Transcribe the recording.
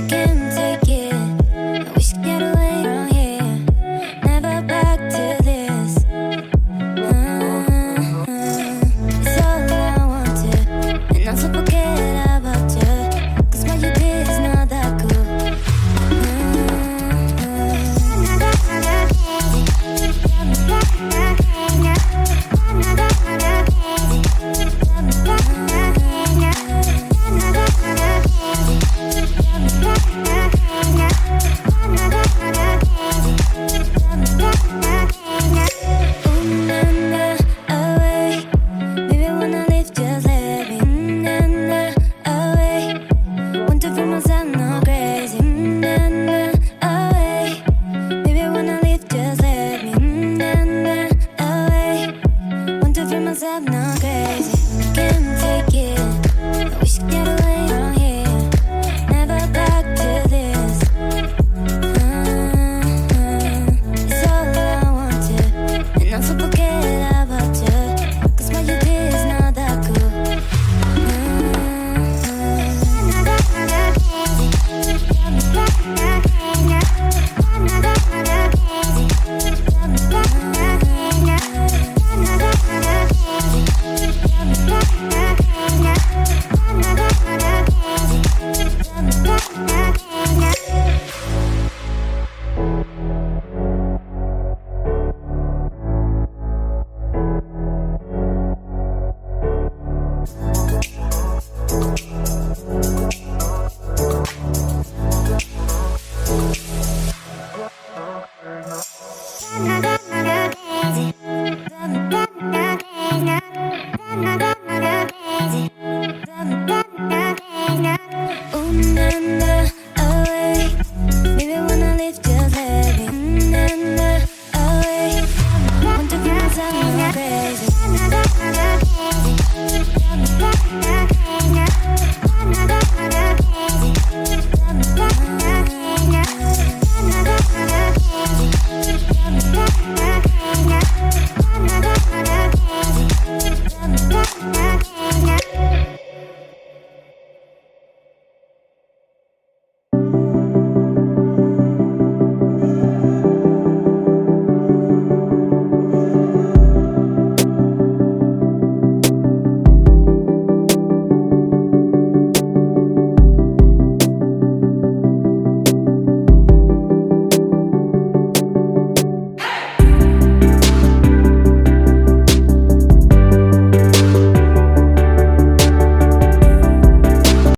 can't take it. I wish I get away from here. Never back to this. It's all I wanted, and also forget about you. 'Cause what you did is not that cool. I'm not crazy, can't take it. I wish I could get away from here. Never back to this. It's all I wanted, and also forget about you. 'Cause what you did is not that cool. Crazy.